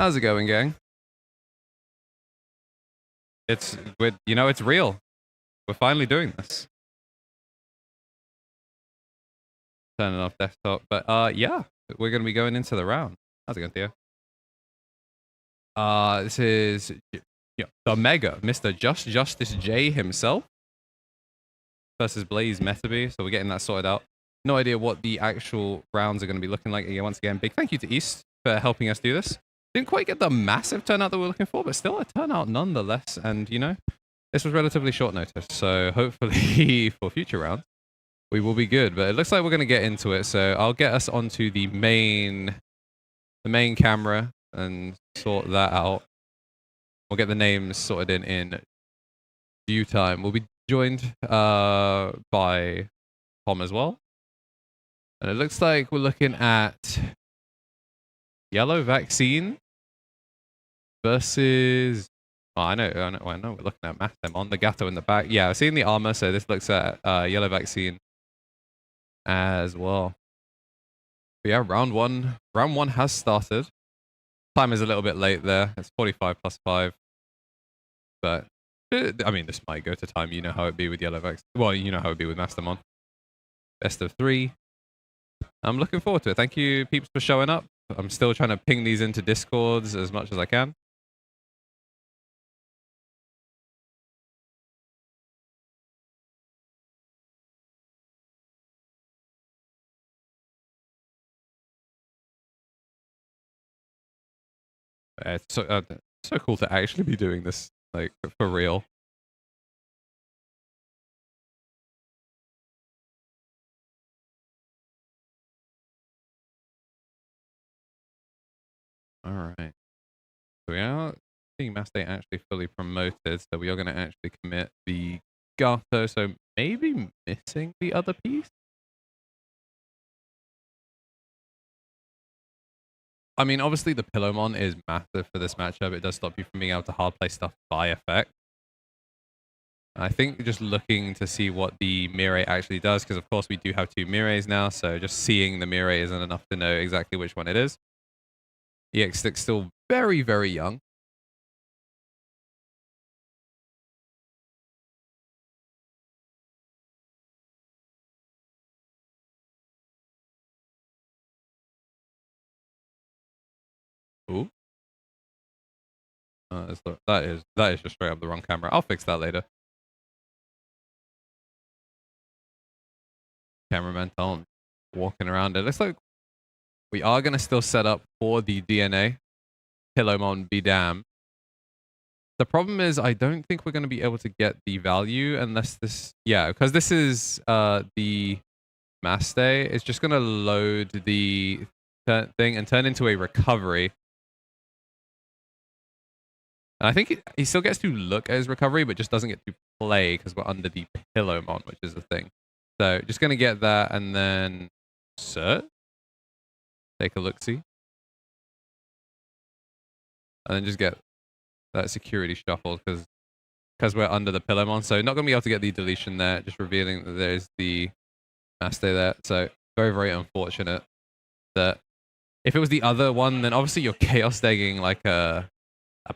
How's it going, gang? It's real. We're finally doing this. Turning off desktop, but yeah, we're gonna be going into the round. How's it going, Theo? This is the Mega, Mr. JustJusticeJ himself versus BlazeMetabee. So we're getting that sorted out. No idea what the actual rounds are going to be looking like. Once again, big thank you to East for helping us do this. Didn't quite get the massive turnout that we're looking for, but still a turnout nonetheless. And, this was relatively short notice. So hopefully for future rounds, we will be good. But it looks like we're going to get into it. So I'll get us onto the main camera and sort that out. We'll get the names sorted in due time. We'll be joined by Tom as well. And it looks like we're looking at Yellow Vaccine versus... Oh, I know. We're looking at Mastemon, the Gato in the back. Yeah, I've seen the armor, so this looks at Yellow Vaccine as well. But yeah, round one has started. Time is a little bit late there. It's 45 plus 5. But, I mean, this might go to time. You know how it'd be with Yellow Vaccine. Well, you know how it'd be with Mastemon. Best of 3. I'm looking forward to it. Thank you, peeps, for showing up. I'm still trying to ping these into Discords as much as I can. It's so cool to actually be doing this, like, for real. All right. So we are seeing Mastemon actually fully promoted, so we are going to actually commit the Gato, so maybe missing the other piece? I mean, obviously the Pillowmon is massive for this matchup. It does stop you from being able to hard play stuff by effect. I think just looking to see what the Mirage actually does, because of course we do have 2 Mirages now, so just seeing the Mirage isn't enough to know exactly which one it is. EX6 still very, very young. Ooh. That is just straight up the wrong camera. I'll fix that later. Cameraman Tom walking around. It looks like we are going to still set up for the DNA. Pillowmon be damned. The problem is I don't think we're going to be able to get the value unless this... Yeah, because this is the Mastemon. It's just going to load the thing and turn into a recovery. And I think he still gets to look at his recovery, but just doesn't get to play because we're under the Pillowmon, which is the thing. So just going to get that and then search. Take a look-see. And then just get that security shuffled because we're under the Pillowmon. So not going to be able to get the deletion there, just revealing that there's the Mastemon there. So very, very unfortunate that if it was the other one, then obviously you're chaos egging like a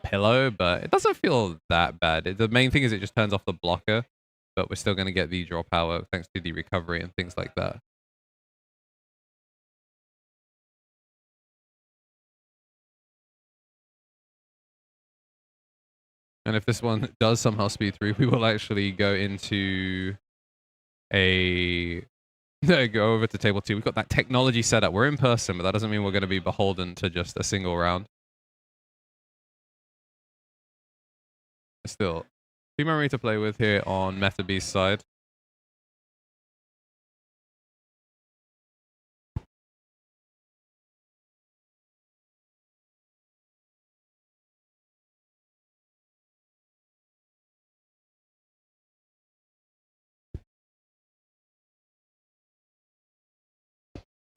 pillow, but it doesn't feel that bad. The main thing is it just turns off the blocker, but we're still going to get the draw power thanks to the recovery and things like that. And if this one does somehow speed through, we will actually go into go over to table 2. We've got that technology set up. We're in person, but that doesn't mean we're going to be beholden to just a single round. Still, few memory to play with here on MetaBee's side.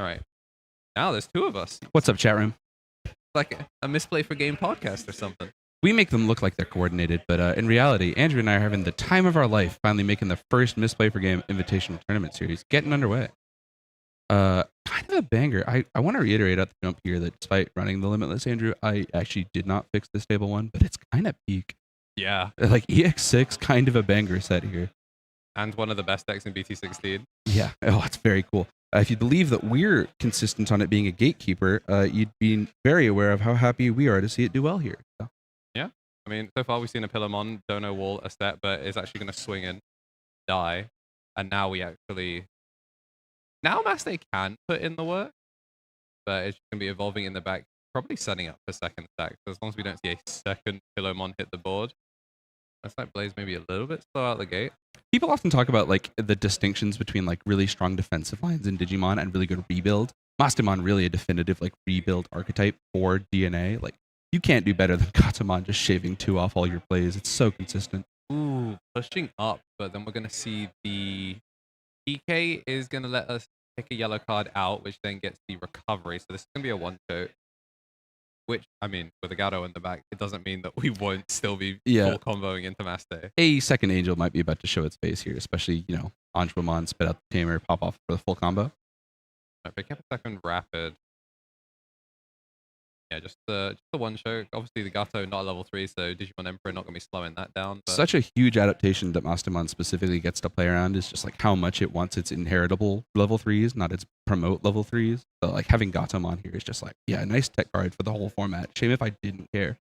All right. Now there's 2 of us. What's up, chat room? Like a Misplay for Game podcast or something. We make them look like they're coordinated, but in reality, Andrew and I are having the time of our life, finally making the first Misplay for Game Invitational Tournament Series, getting underway. kind of a banger. I want to reiterate at the jump here that despite running the Limitless, Andrew, I actually did not fix this table one, but it's kind of peak. Yeah. Like EX6, kind of a banger set here. And one of the best decks in BT16. Yeah. Oh, it's very cool. If you believe that we're consistent on it being a gatekeeper, you'd be very aware of how happy we are to see it do well here. So. Yeah. I mean, so far we've seen a Pillarmon, Dono Wall, a step, but it's actually going to swing in, die. And now we actually... Now Mastemon can put in the work, but it's going to be evolving in the back, probably setting up for second stack. So as long as we don't see a second Pillarmon hit the board, that's like Blaze maybe a little bit slow out the gate. People often talk about like the distinctions between like really strong defensive lines in Digimon and really good rebuild. Mastemon really a definitive like rebuild archetype for DNA. Like you can't do better than Gatomon just shaving 2 off all your plays. It's so consistent. Ooh, pushing up, but then we're going to see the PK is going to let us pick a yellow card out, which then gets the recovery. So this is going to be a one-shot. Which, I mean, with a Gato in the back, it doesn't mean that we won't still be full comboing into Mastemon. A second Angel might be about to show its face here, especially, you know, Anjuamon, spit out the Tamer, pop off for the full combo. Right, pick up a second Rapid. Yeah, just the one show. Obviously, the Gato not a level 3, so Digimon Emperor not going to be slowing that down. But... Such a huge adaptation that Mastemon specifically gets to play around is just like how much it wants its inheritable level 3s, not its promote level 3s. So like having Gatomon here is just like, yeah, a nice tech card for the whole format. Shame if I didn't care.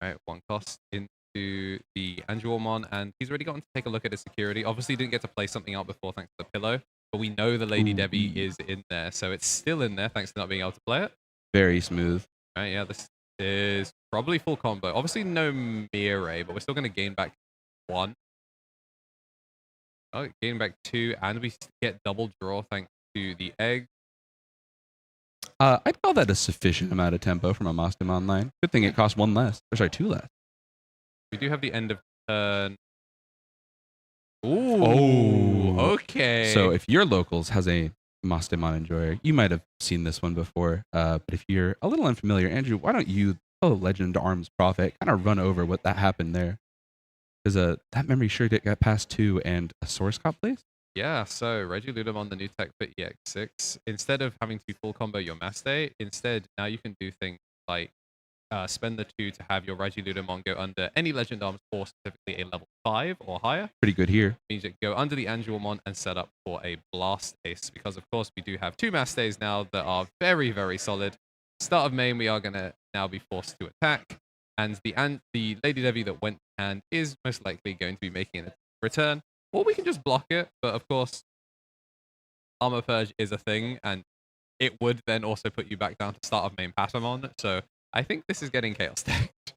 All right, 1 cost into the Anjuamon, and he's already gotten to take a look at his security. Obviously, didn't get to play something out before thanks to the pillow, but we know the Lady Debbie is in there, so it's still in there thanks to not being able to play it. Very smooth. Right, yeah, this is probably full combo. Obviously, no Mirage, but we're still going to gain back 1. Oh, gain back 2, and we get double draw thanks to the egg. I'd call that a sufficient amount of tempo from a Mastemon line. Good thing it costs 1 less. Or sorry, 2 less. We do have the end of turn. Ooh, okay. So if your locals has a Mastemon enjoyer, you might have seen this one before. But if you're a little unfamiliar, Andrew, why don't you, Legend Arms Prophet, kind of run over what that happened there? Because that memory sure did get past 2 and a source cop place. Yeah, so Regiludamon, the new tech for EX6, instead of having to full combo your Mastemon, instead now you can do things like spend the 2 to have your Regiludamon go under any Legend Arms or specifically a level 5 or higher. Pretty good here. Means it go under the Anjuamon and set up for a Blast Ace, because of course we do have 2 Mastemons now that are very, very solid. Start of main, we are going to now be forced to attack, and the Lady Debbie that went and is most likely going to be making a return. Or we can just block it, but of course, Armor Purge is a thing, and it would then also put you back down to start of main Patamon, so I think this is getting chaos decked.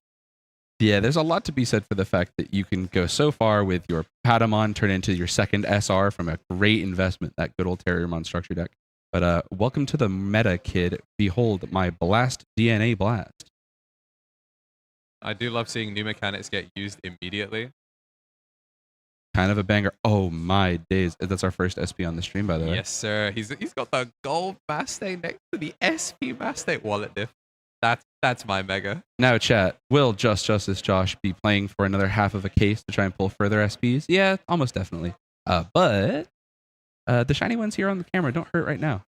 Yeah, there's a lot to be said for the fact that you can go so far with your Patamon, turn into your second SR from a great investment, that good old Terriermon structure deck. But welcome to the meta, kid. Behold my Blast DNA Blast. I do love seeing new mechanics get used immediately. Kind of a banger. Oh my days. That's our first SP on the stream, by the way. Yes, sir. He's got the gold Mastemon next to the SP Mastemon wallet diff. That's my mega. Now, chat, will JustJusticeJosh be playing for another half of a case to try and pull further SPs? Yeah, almost definitely. But the shiny ones here on the camera don't hurt right now.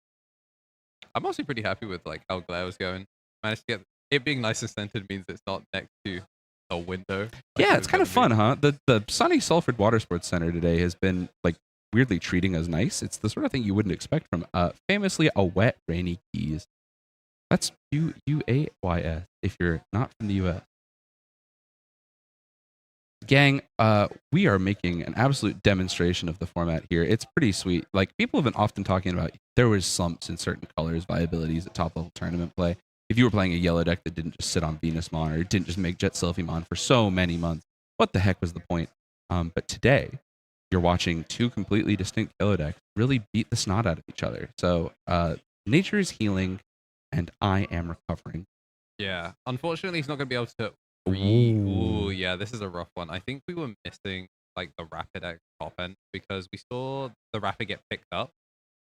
I'm also pretty happy with like how Glare was going. Managed to get it being nice and centered means it's not next to a window. Like yeah, it's kind of fun, huh? The Sunny Salford Water Sports Center today has been like weirdly treating us nice. It's the sort of thing you wouldn't expect from famously a wet, rainy Keys. That's UAYS if you're not from the US. Gang, we are making an absolute demonstration of the format here. It's pretty sweet. Like, people have been often talking about there was slumps in certain colors, viabilities at top level tournament play. If you were playing a yellow deck that didn't just sit on Venusmon or didn't just make Jet Sylphimon for so many months, what the heck was the point? But today, you're watching 2 completely distinct yellow decks really beat the snot out of each other. So nature is healing, and I am recovering. Yeah, unfortunately, he's not going to be able to. Ooh, yeah, this is a rough one. I think we were missing like the Rapid at top end because we saw the Rapid get picked up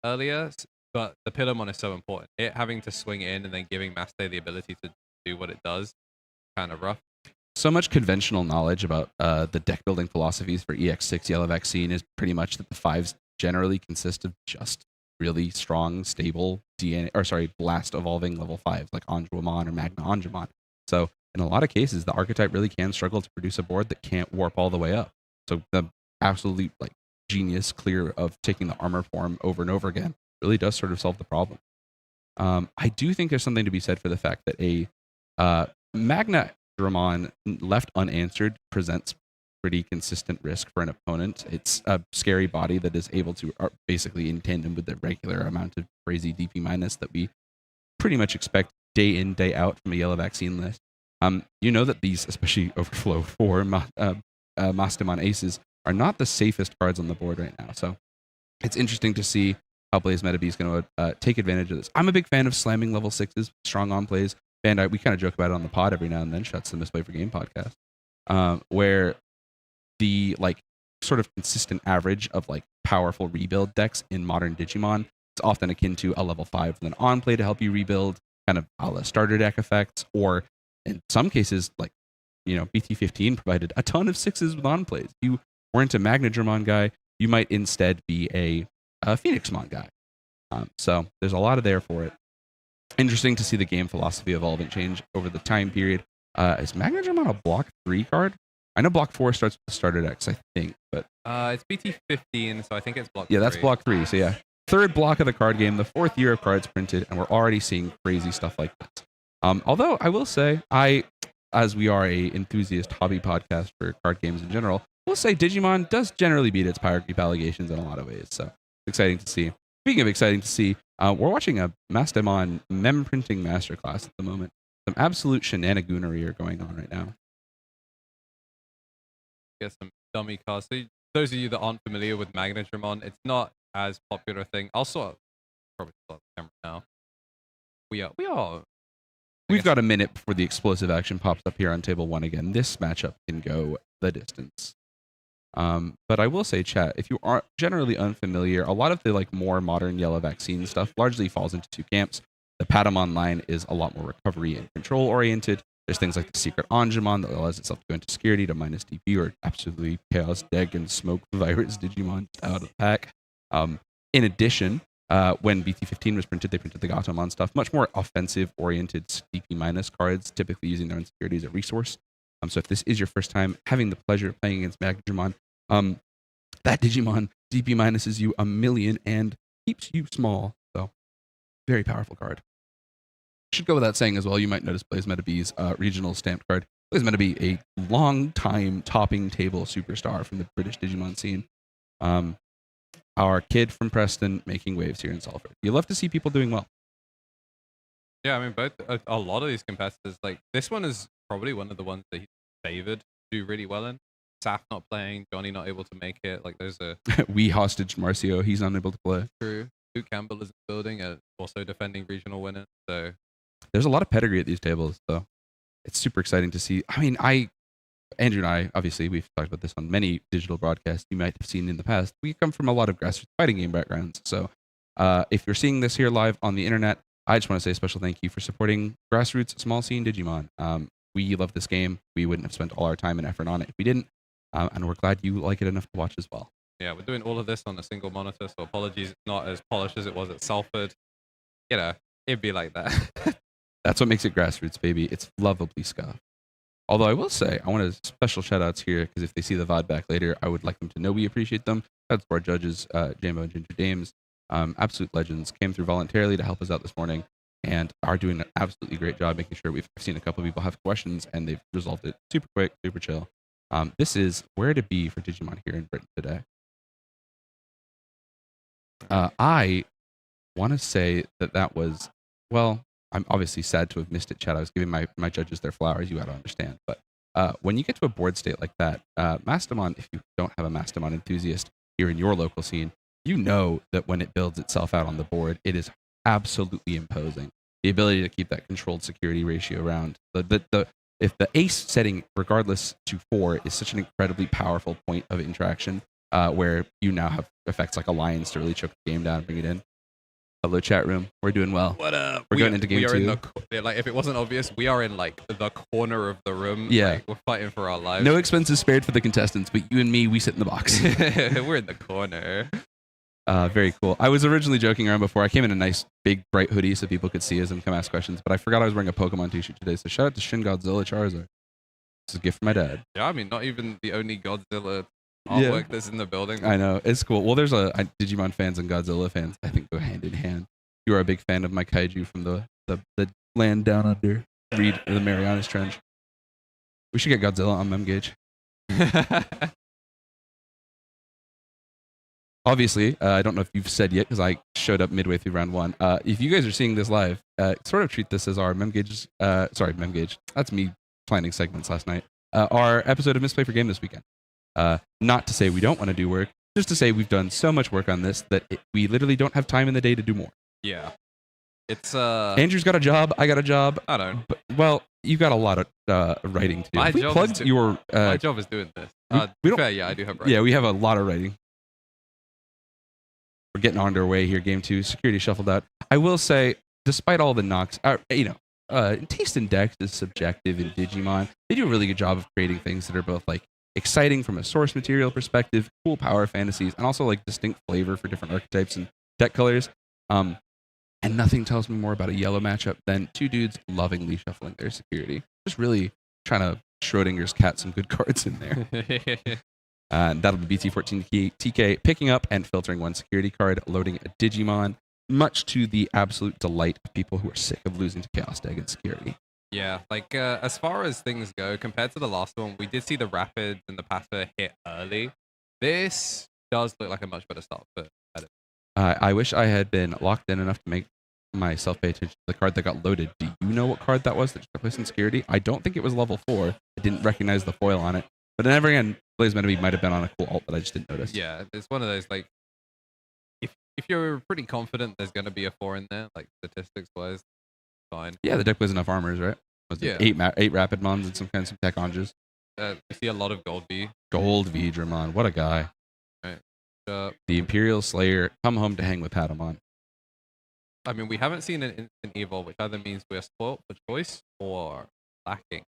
earlier, but the Pillarmon is so important. It having to swing in and then giving Mastemon the ability to do what it does, kind of rough. So much conventional knowledge about the deck building philosophies for EX6 Yellow Vaccine is pretty much that the 5s generally consist of just really strong, stable blast evolving level 5s like Anjuamon or Magna Anjuamon. So in a lot of cases, the archetype really can struggle to produce a board that can't warp all the way up. So the absolutely like genius clear of taking the armor form over and over again really does sort of solve the problem. I do think there's something to be said for the fact that a Magna Dramon left unanswered presents pretty consistent risk for an opponent. It's a scary body that is able to basically in tandem with the regular amount of crazy DP minus that we pretty much expect day in, day out from a yellow vaccine list. You know that these, especially Overflow 4 Mastemon Aces, are not the safest cards on the board right now. So it's interesting to see how BlazeMetabee is going to take advantage of this. I'm a big fan of slamming level 6s, strong on plays. And we kind of joke about it on the pod every now and then. Shouts to the Misplay for Game podcast, where the like sort of consistent average of like powerful rebuild decks in modern Digimon is often akin to a level 5 with an on play to help you rebuild, kind of a la starter deck effects, or in some cases, like BT15 provided a ton of 6s with on plays. You weren't a Magna Dramon guy, you might instead be a Phoenixmon guy. So there's a lot of there for it. Interesting to see the game philosophy evolve and change over the time period. Is Magna Dramon a block 3 card? I know block 4 starts with the starter decks, I think, but it's BT15, so I think it's block 3. Yeah, that's 3. block 3. So yeah, third block of the card game, the 4th year of cards printed, and we're already seeing crazy stuff like this. Although I will say, as we are a enthusiast hobby podcast for card games in general, we'll say Digimon does generally beat its power creep allegations in a lot of ways. So exciting to see. Speaking of exciting to see, we're watching a Mastemon mem printing masterclass at the moment. Some absolute shenanigans are going on right now. Get some dummy cards. So those of you that aren't familiar with Magna Dramon, it's not as popular a thing. I'll probably start the camera now. We've got a minute before the explosive action pops up here on table 1 again. This matchup can go the distance. But I will say, chat, if you are generally unfamiliar, a lot of the like more modern yellow vaccine stuff largely falls into 2 camps. The Patamon line is a lot more recovery and control oriented. There's things like the secret Anjumon that allows itself to go into security to minus DP or absolutely chaos deg and smoke virus Digimon out of the pack. In addition, when BT15 was printed, they printed the gaogamon stuff, much more offensive oriented DP minus cards, typically using their own security as a resource. So if this is your first time having the pleasure of playing against Magna Dramon, that Digimon DP minuses you 1,000,000 and keeps you small. So very powerful card. Should go without saying as well, you might notice BlazeMetabee's regional stamped card. BlazeMetabee, a long-time topping table superstar from the British Digimon scene. Our kid from Preston making waves here in Salford. You love to see people doing well. Yeah, I mean, a lot of these competitors, like this one is probably one of the ones that he's favored to do really well in. Saf not playing, Johnny not able to make it. Like there's a we hostage Marcio, he's unable to play. True. Luke Campbell is building, also defending regional winners. So there's a lot of pedigree at these tables, though. It's super exciting to see. I mean, Andrew and I, obviously, we've talked about this on many digital broadcasts you might have seen in the past. We come from a lot of grassroots fighting game backgrounds. So if you're seeing this here live on the internet, I just want to say a special thank you for supporting grassroots small scene Digimon. We love this game. We wouldn't have spent all our time and effort on it if we didn't. And we're glad you like it enough to watch as well. Yeah, we're doing all of this on a single monitor, so apologies, it's not as polished as it was at Salford. It'd be like that. That's what makes it grassroots, baby. It's lovably scuffed. Although I will say, I want to special shout outs here, because if they see the VOD back later, I would like them to know we appreciate them. That's for our judges, Jambo and Ginger Dames. Absolute legends, came through voluntarily to help us out this morning and are doing an absolutely great job making sure I've seen a couple of people have questions and they've resolved it super quick, super chill. This is where to be for Digimon here in Britain today. I want to say that was, well, I'm obviously sad to have missed it, Chad. I was giving my judges their flowers, you got to understand. But when you get to a board state like that, Mastemon, if you don't have a Mastemon enthusiast here in your local scene, you know that when it builds itself out on the board, it is absolutely imposing. The ability to keep that controlled security ratio around. If the ace setting, regardless to 4, is such an incredibly powerful point of interaction, where you now have effects like Alliance to really choke the game down and bring it in. Hello, chat room. We're doing well. What up? We're going into game 2. If it wasn't obvious, we are in like the corner of the room. Yeah. Like, we're fighting for our lives. No expenses spared for the contestants, but you and me, we sit in the box. We're in the corner. Very cool. I was originally joking around before. I came in a nice, big, bright hoodie so people could see us and come ask questions, but I forgot I was wearing a Pokemon t-shirt today, so shout out to Shin Godzilla Charizard. It's a gift from my dad. Yeah, I mean, not even the only Godzilla artwork that's in the building. I know. It's cool. Well, there's Digimon fans and Godzilla fans, I think, go hand in hand. You are a big fan of my kaiju from the land down under, read the Marianas Trench. We should get Godzilla on Memgage. Obviously, I don't know if you've said yet because I showed up midway through round 1. If you guys are seeing this live, sort of treat this as our Memgage. Memgage. That's me planning segments last night. Our episode of Misplay for Game this weekend. Not to say we don't want to do work, just to say we've done so much work on this that we literally don't have time in the day to do more. Yeah. It's Andrew's got a job. I got a job. I don't. But, well, you've got a lot of writing to do. My job job is doing this. We don't, fair, yeah, I do have writing. Yeah, we have a lot of writing. We're getting on our way here. Game 2, security shuffled out. I will say, despite all the knocks, taste in decks is subjective in Digimon. They do a really good job of creating things that are both like exciting from a source material perspective, cool power fantasies, and also like distinct flavor for different archetypes and deck colors. And nothing tells me more about a yellow matchup than two dudes lovingly shuffling their security. Just really trying to Schrodinger's cat some good cards in there. And that'll be BT14 TK picking up and filtering one security card, loading a Digimon, much to the absolute delight of people who are sick of losing to Chaos Deck and security. Yeah, like as far as things go, compared to the last one, we did see the Rapids and the Patter hit early. This does look like a much better start for edit. I wish I had been locked in enough to make myself pay attention to the card that got loaded. Do you know what card that was that just got placed in security? I don't think it was level 4. I didn't recognize the foil on it. But then again, BlazeMetabee might have been on a cool alt that I just didn't notice. Yeah, it's one of those, like, if you're pretty confident there's going to be a 4 in there, like, statistics-wise, fine. Yeah, the deck plays enough armors, right? Was it 8 Rapidmons and some Tech Onges? You see a lot of Gold V. Gold V, Dramon. What a guy. Right. The Imperial Slayer, come home to hang with Patamon. I mean, we haven't seen an instant evolve, which either means we're spoiled for choice or lacking.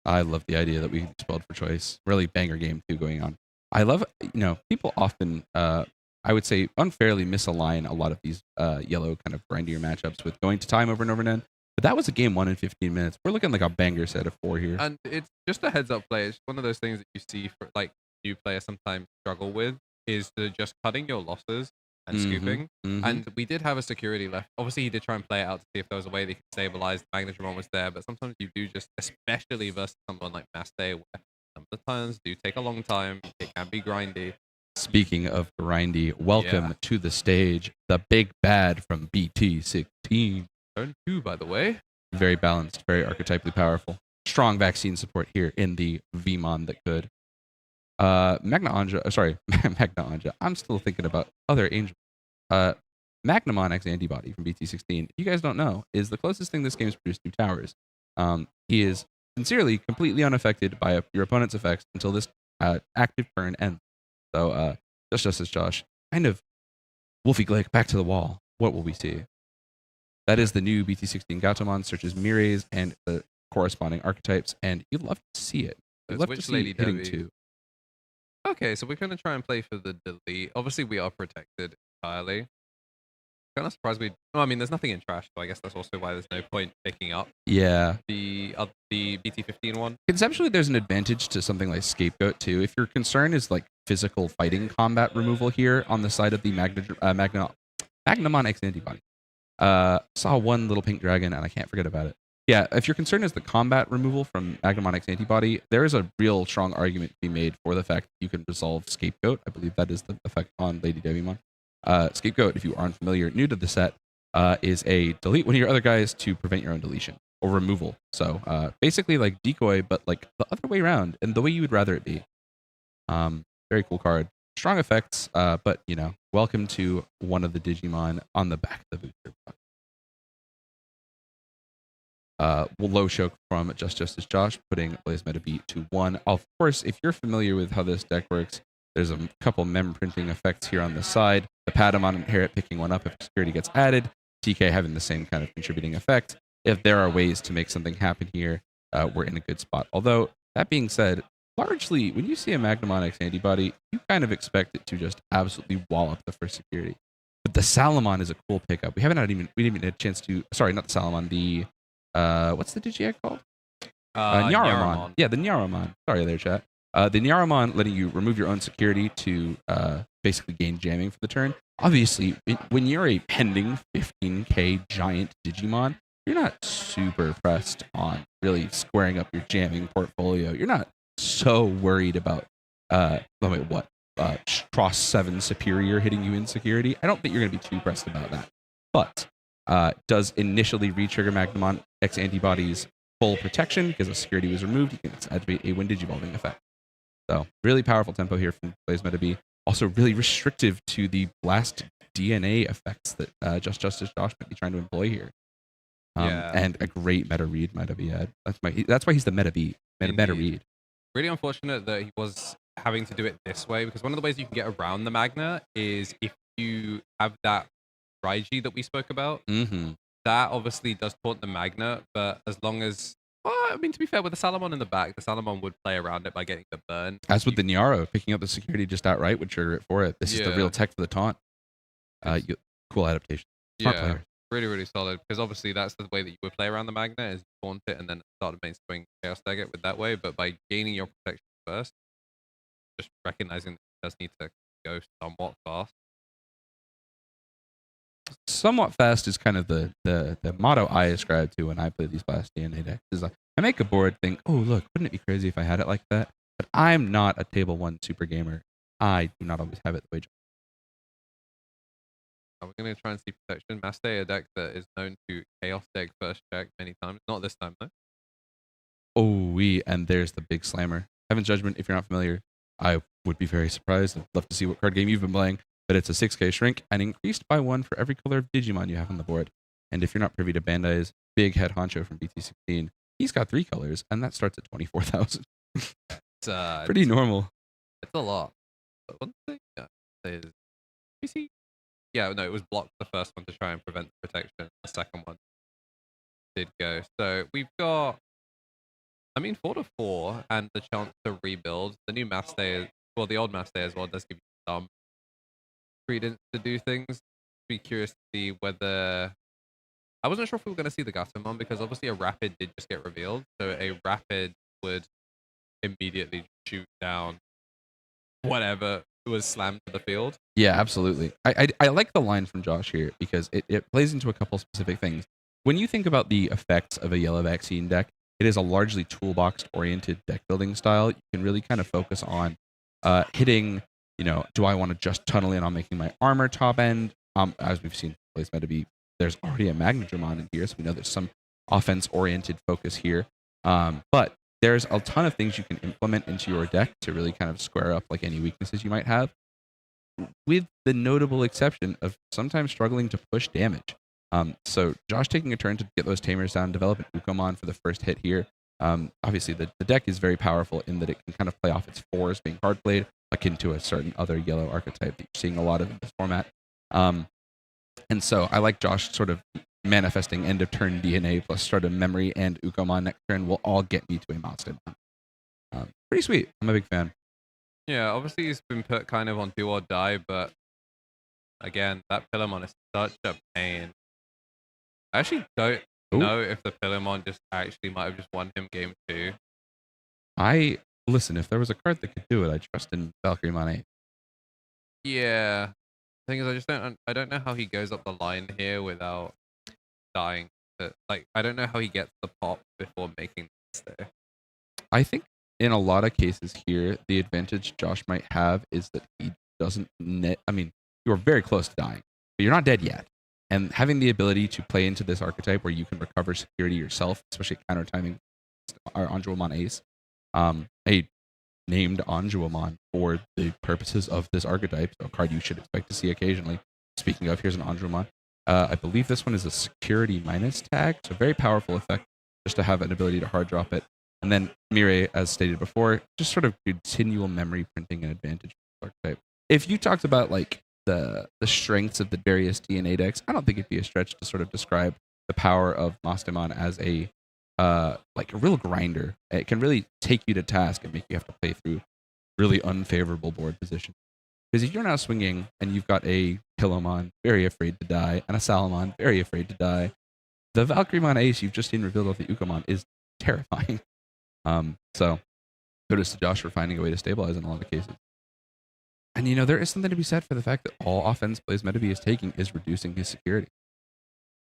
I love the idea that we spoiled for choice. Really banger game 2 going on. I love, people often, I would say, unfairly misalign a lot of these yellow kind of grindier matchups with going to time over and over again. But that was a game 1 in 15 minutes. We're looking like a banger set of 4 here. And it's just a heads up play. It's one of those things that you see for like new players sometimes struggle with is just cutting your losses and scooping. And we did have a security left. Obviously, he did try and play it out to see if there was a way they could stabilize. The Magnetron was there, but sometimes you do just, especially versus someone like Mastemon, where some of the turns do take a long time. It can be grindy. Speaking of grindy, welcome to the stage, the big bad from BT16. Turn 2, by the way. Very balanced, very archetypally powerful. Strong vaccine support here in the Veemon that could. Magna Anja. I'm still thinking about other angels. Magnamon X Antibody from BT16, if you guys don't know, is the closest thing this game's produced to towers. He is sincerely completely unaffected by your opponent's effects until this active turn ends. So, JustJusticeJosh, kind of Wolfie Glick back to the wall. What will we see? That is the new BT16 Gaogamon, searches mirage and the corresponding archetypes, and you'd love to see it. You'd love to see hitting 2. Okay, so we're going to try and play for the delete. Obviously, we are protected entirely. Kind of surprised there's nothing in trash, so I guess that's also why there's no point picking up the BT15 one. Conceptually, there's an advantage to something like Scapegoat, too. If your concern is like physical fighting combat removal here on the side of the Magnamon X Antibody. Saw one little pink dragon, and I can't forget about it. Yeah, if your concern is the combat removal from Magnamon X Antibody, there is a real strong argument to be made for the fact that you can resolve Scapegoat. I believe that is the effect on Lady Devimon. Scapegoat, if you aren't familiar, new to the set, is a delete one of your other guys to prevent your own deletion or removal. So basically like decoy, but like the other way around and the way you would rather it be. Very cool card. Strong effects, but welcome to one of the Digimon on the back of the booster box. Low choke from JustJusticeJosh, putting BlazeMetabee to 1. Of course, if you're familiar with how this deck works, there's a couple mem printing effects here on the side. The Patamon inherit picking one up if security gets added. TK having the same kind of contributing effect. If there are ways to make something happen here, we're in a good spot. Although, that being said, largely, when you see a Magnemon X antibody, you kind of expect it to just absolutely wallop the first security. But the Salamon is a cool pickup. We didn't even had a chance to. Sorry, not the Salamon. The what's the Digi-Egg called? Nyaromon. Yeah, the Nyaromon. Sorry there, chat. The Nyaromon letting you remove your own security to basically gain jamming for the turn. Obviously, when you're a pending 15k giant Digimon, you're not super pressed on really squaring up your jamming portfolio. You're not so worried about Cross 7 Superior hitting you in security. I don't think you're going to be too pressed about that. But does initially re-trigger Magnemon X antibodies full protection because the security was removed. You can activate a when digivolving effect. So really powerful tempo here from BlazeMetabee. Also really restrictive to the blast DNA effects that JustJusticeJosh might be trying to employ here. And a great meta read might have had. That's why he's the meta read. Really unfortunate that he was having to do it this way, because one of the ways you can get around the Magna is if you have that Raiji that we spoke about. Mm-hmm. That obviously does taunt the Magna, but as long as, well, I mean, to be fair, with the Salamon in the back, the Salamon would play around it by getting the burn. As with the Nyaro, picking up the security just outright would trigger it for it. This is the real tech for the taunt. Cool adaptation. Smart player. Really, really solid, because obviously that's the way that you would play around the Magna, is taunt it and then start the main swing Chaos Tag it with that way, but by gaining your protection first, just recognizing that it does need to go somewhat fast. Somewhat fast is kind of the motto I ascribe to when I play these blast DNA decks. Is like, I make a board, think, oh look, wouldn't it be crazy if I had it like that? But I'm not a table 1 super gamer. I do not always have it the way. We're going to try and see protection. Mastemon, a deck that is known to Chaos Deck first check many times. Not this time though. And there's the big slammer. Heaven's Judgment, if you're not familiar, I would be very surprised. I'd love to see what card game you've been playing. But it's a 6k shrink and increased by 1 for every color of Digimon you have on the board. And if you're not privy to Bandai's big head honcho from BT16, he's got 3 colors, and that starts at 24,000. Pretty normal. It's a lot. But one thing is, you see, it was blocked the first one to try and prevent the protection. The second one did go. So we've got, 4 to 4 and the chance to rebuild. The new Mastemon, the old Mastemon as well, does give you some credence to do things. Be curious to see whether, I wasn't sure if we were going to see the gaogamon, because obviously a rapid did just get revealed, so a rapid would immediately shoot down whatever was slammed to the field. Yeah, absolutely. I like the line from Josh here because it plays into a couple specific things. When you think about the effects of a yellow vaccine deck, it is a largely toolbox oriented deck building style. You can really kind of focus on hitting, do I want to just tunnel in on making my armor top end? As we've seen BlazeMetabee, there's already a Magnadramon in here, so we know there's some offense-oriented focus here. But there's a ton of things you can implement into your deck to really kind of square up like any weaknesses you might have, with the notable exception of sometimes struggling to push damage. So Josh taking a turn to get those tamers down, develop an Ukomon for the first hit here. Obviously, the deck is very powerful in that it can kind of play off its 4s being hard played, akin to a certain other yellow archetype that you're seeing a lot of in this format. And so I like Josh sort of manifesting end of turn DNA plus start of memory and Ukomon next turn will all get me to a Mastemon. Pretty sweet. I'm a big fan. Yeah, obviously he's been put kind of on do or die, but again, that Pillarmon is such a pain. I actually don't know if the Pillarmon just actually might have just won him game 2. Listen, if there was a card that could do it, I trust in Valkyrie Monet. Yeah. The thing is, I don't know how he goes up the line here without dying. I don't know how he gets the pop before making this there. I think in a lot of cases here, the advantage Josh might have is that he doesn't you're very close to dying, but you're not dead yet. And having the ability to play into this archetype where you can recover security yourself, especially counter timing our Anjuamon Ace, a named Anjuamon for the purposes of this archetype, so a card you should expect to see occasionally. Speaking of, here's an Anjuamon. I believe this one is a security minus tag, so very powerful effect just to have an ability to hard drop it. And then Mirai, as stated before, just sort of continual memory printing an advantage for the archetype. If you talked about like the strengths of the various DNA decks, I don't think it'd be a stretch to sort of describe the power of Mastemon as a like a real grinder. It can really take you to task and make you have to play through really unfavorable board position. Because if you're now swinging and you've got a Pilomon very afraid to die and a Salamon very afraid to die, the Valkyremon Ace you've just seen revealed off the Ukomon is terrifying. So kudos to Josh for finding a way to stabilize in a lot of cases. And there is something to be said for the fact that all offense BlazeMetabee is taking is reducing his security.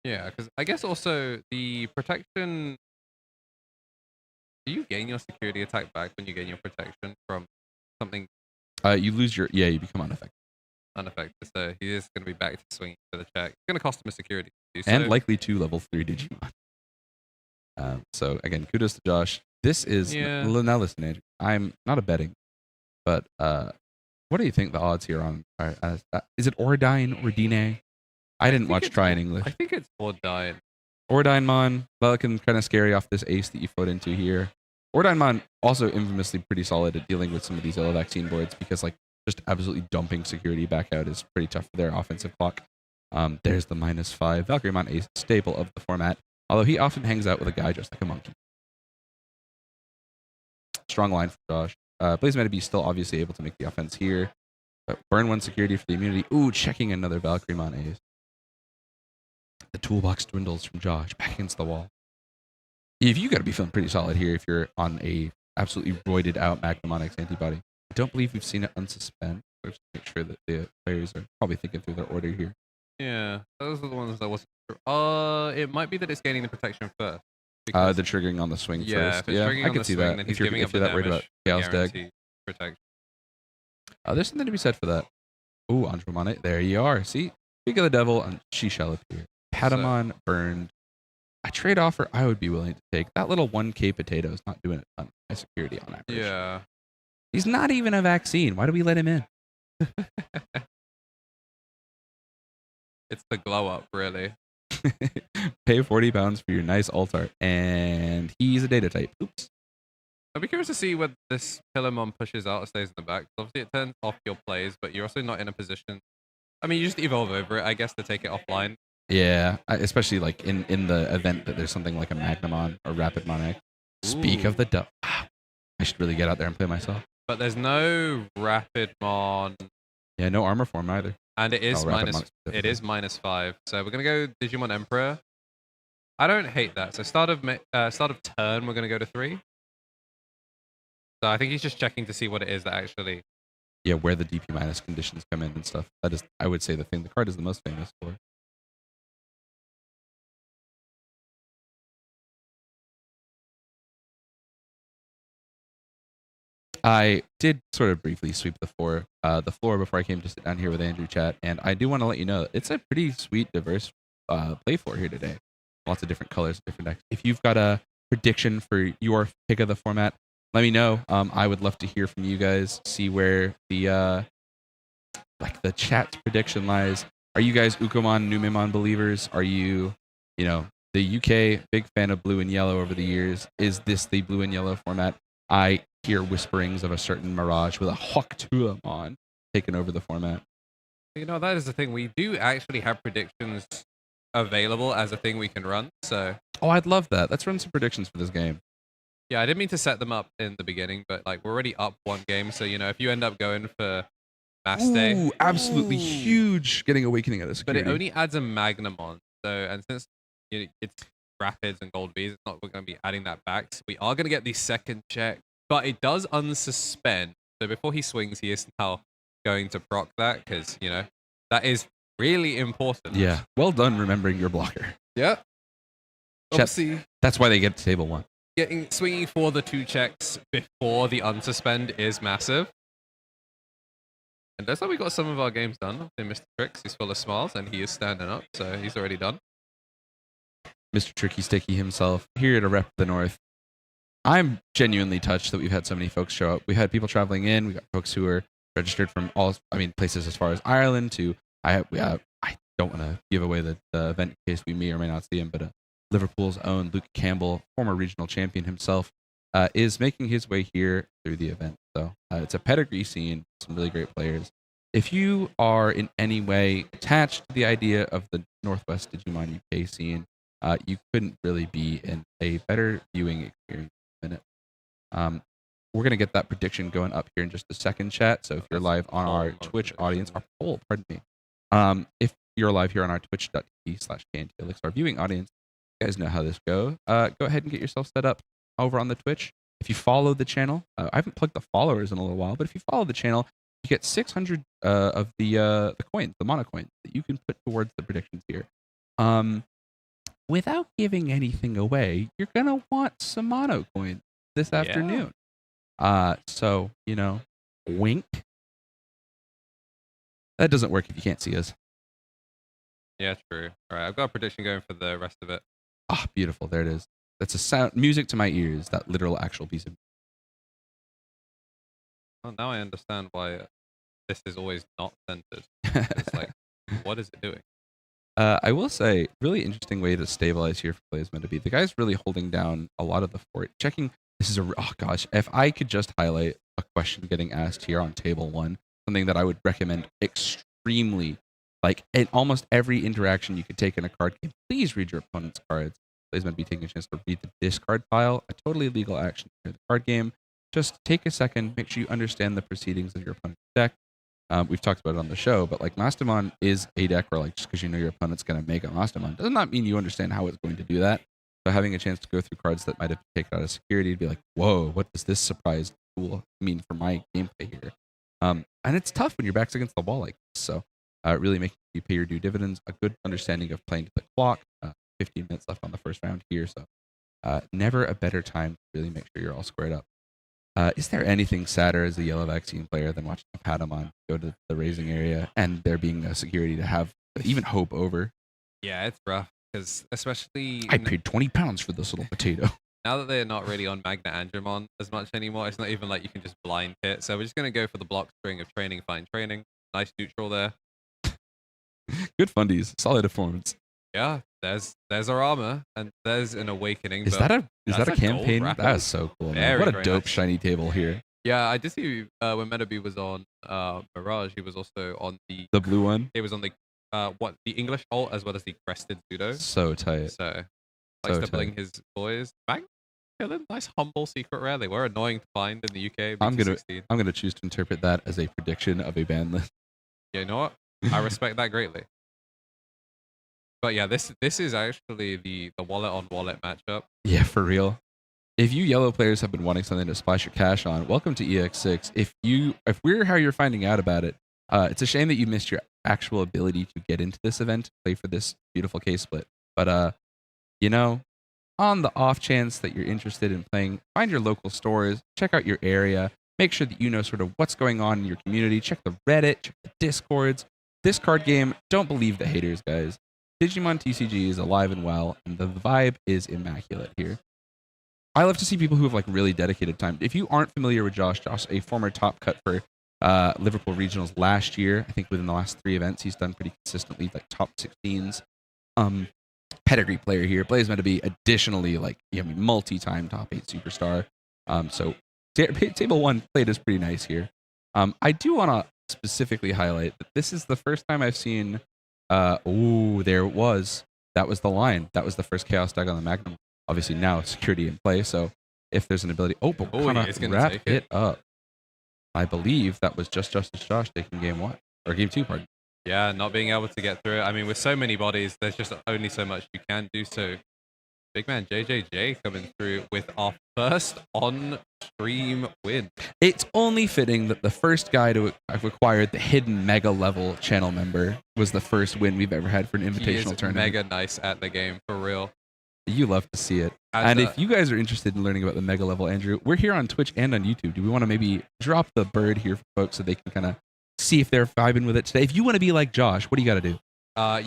Yeah, because I guess also the protection. Do you gain your security attack back when you gain your protection from something? You lose your you become unaffected. Unaffected, so he is going to be back to swinging for the check. It's going to cost him a security. And likely 2 level 3 Digimon. So again, kudos to Josh. This is now listen, Andrew. I'm not a betting, but what do you think the odds here on is it Ordine or Dine? I didn't watch Try in English. I think it's Ordine. Ordinemon, looking kind of scary off this ace that you float into here. Ordinemon also infamously pretty solid at dealing with some of these yellow vaccine boards because like just absolutely dumping security back out is pretty tough for their offensive clock. There's the -5. Valkyremon ace, staple of the format, although he often hangs out with a guy just like a monkey. Strong line for Josh. BlazeMetabee still obviously able to make the offense here. But burn 1 security for the immunity. Ooh, checking another Valkyremon ace. The toolbox dwindles from Josh back against the wall. You got to be feeling pretty solid here if you're on a absolutely roided out Magnemonics antibody. I don't believe we've seen it unsuspend. Let's make sure that the players are probably thinking through their order here. Yeah, those are the ones that wasn't sure. It might be that it's gaining the protection first. The triggering on the swing first. Yeah, I can see that. If you're that worried about Chaos deck. Protection. There's something to be said for that. Ooh, Andromon, there you are. See? Speak of the devil, and she shall appear. Patamon burned. A trade offer I would be willing to take. That little 1k potato is not doing a ton of high security on average. Yeah. He's not even a vaccine. Why do we let him in? It's the glow up, really. Pay 40 pounds for your nice alt art. And he's a data type. Oops. I'd be curious to see whether this Pilomon pushes out or stays in the back. Obviously, it turns off your plays, but you're also not in a position. I mean, you just evolve over it, I guess, to take it offline. Yeah, especially like in the event that there's something like a Magnemon or Rapidmon. Speak of the devil. Wow. I should really get out there and play myself. But there's no Rapidmon. Yeah, no armor form either. And it is -5. So we're gonna go Digimon Emperor. I don't hate that. So start of turn, we're gonna go to 3. So I think he's just checking to see what it is that actually. Yeah, where the DP minus conditions come in and stuff. That is, I would say, the thing the card is the most famous for. I did sort of briefly sweep the floor before I came to sit down here with Andrew chat, and I do want to let you know it's a pretty sweet, diverse play floor here today. Lots of different colors, different decks. If you've got a prediction for your pick of the format, let me know. I would love to hear from you guys. See where the chat's prediction lies. Are you guys Ukomon, Numemon believers? Are you, the UK big fan of blue and yellow over the years? Is this the blue and yellow format? I hear whisperings of a certain Mirage with a Hawktuamon taking over the format. That is the thing. We do actually have predictions available as a thing we can run. So. Oh, I'd love that. Let's run some predictions for this game. Yeah, I didn't mean to set them up in the beginning, but we're already up 1 game. So, if you end up going for Mastemon. Ooh, absolutely huge getting Awakening out of security. But it only adds a Magnemon. So, and since it's Rapids and Gold Vs, it's not going to be adding that back. So we are going to get the second check. But it does unsuspend. So before he swings, he is now going to proc that because, that is really important. Yeah. Well done remembering your blocker. Yeah. Obviously, that's why they get to table 1. Swinging for the 2 checks before the unsuspend is massive. And that's how we got some of our games done. Mr. Tricks, he's full of smiles and he is standing up. So he's already done. Mr. Tricky Sticky himself here to rep the North. I'm genuinely touched that we've had so many folks show up. We had people traveling in. We got folks who are registered from places as far as Ireland to, I don't want to give away the event in case we may or may not see him, but Liverpool's own Luke Campbell, former regional champion himself, is making his way here through the event. So it's a pedigree scene, some really great players. If you are in any way attached to the idea of the Northwest Digimon UK scene, You couldn't really be in a better viewing experience in a minute. We're going to get that prediction going up here in just a second, chat. So if you're live on our Twitch audience, our poll, pardon me. If you're live here on our twitch.tv/KnTElixar viewing audience, you guys know how this goes. Go ahead and get yourself set up over on the Twitch. If you follow the channel, I haven't plugged the followers in a little while, but if you follow the channel, you get 600 of the coins, the mono coins that you can put towards the predictions here. Without giving anything away, you're going to want some mono coins this afternoon. So, you know, wink. That doesn't work if you can't see us. Yeah, true. All right, I've got a prediction going for the rest of it. Ah, beautiful. There it is. That's a sound, music to my ears, that literal actual piece of music. Well, now I understand why this is always not centered. It's like, what is it doing? I will say, really interesting way to stabilize here for BlazeMetabee. The guy's really holding down a lot of the fort. Checking, this is oh gosh, if I could just highlight a question getting asked here on table 1, something that I would recommend extremely, like in almost every interaction you could take in a card game, please read your opponent's cards. BlazeMetabee taking a chance to read the discard pile, a totally legal action for the card game. Just take a second, make sure you understand the proceedings of your opponent's deck. We've talked about it on the show, but like Mastemon is a deck where like just because you know your opponent's going to make a Mastemon does not mean you understand how it's going to do that. So having a chance to go through cards that might have taken out of security to be like, whoa, what does this surprise tool mean for my gameplay here? And it's tough when your back's against the wall like this. So really making you pay your due dividends, a good understanding of playing to the clock. 15 minutes left on the first round here, so never a better time to really make sure you're all squared up. Is there anything sadder as a yellow vaccine player than watching a Patamon go to the raising area and there being no security to have even hope over? Yeah, it's rough because especially I paid £20 for this little potato. Now that they're not really on Magna Andromon as much anymore, it's not even like you can just blind hit. So we're just gonna go for the block string of training, fine training. Nice neutral there. Good fundies, solid performance. Yeah, there's our armor and there's an awakening. Is that a campaign? That is so cool. Man. What a dope nice. Shiny table here. Yeah, I did see when Metabee was on Mirage, he was also on the blue one. He was on the the English alt as well as the crested pseudo. So tight. So likes to bling his boys. Bang, nice humble secret rare. They were annoying to find in the UK. I'm gonna choose to interpret that as a prediction of a ban list. Yeah, you know what? I respect that greatly. But yeah, this is actually the wallet on wallet matchup. Yeah, for real. If you yellow players have been wanting something to splash your cash on, welcome to EX6. If we're how you're finding out about it, it's a shame that you missed your actual ability to get into this event, play for this beautiful case split. But you know, on the off chance that you're interested in playing, find your local stores, check out your area, make sure that you know sort of what's going on in your community, check the Reddit, check the Discords. This card game, don't believe the haters, guys. DigimonTCG is alive and well, and the vibe is immaculate here. I love to see people who have like really dedicated time. If you aren't familiar with Josh, a former top cut for Liverpool Regionals last year, I think within the last 3 events, he's done pretty consistently, like top 16s. Pedigree player here. BlazeMetabee, additionally, like multi-time top 8 superstar. So table 1 played is pretty nice here. I do want to specifically highlight that this is the first time I've seen. There it was. That was the line. That was the first chaos deck on the Magnum. Obviously now security in play, so if there's an ability, but kind of wrap it up. I believe that was JustJusticeJosh taking game 1 or game 2, pardon. Yeah, not being able to get through it. I mean, with so many bodies, there's just only so much you can do. So, big man JJJ coming through with our first on-stream win. It's only fitting that the first guy to have acquired the hidden mega level channel member was the first win we've ever had for an invitational tournament. Mega nice at the game, for real. You love to see it. And if you guys are interested in learning about the mega level, Andrew, we're here on Twitch and on YouTube. Do we want to maybe drop the bird here for folks so they can kind of see if they're vibing with it today? If you want to be like Josh, what do you got to do?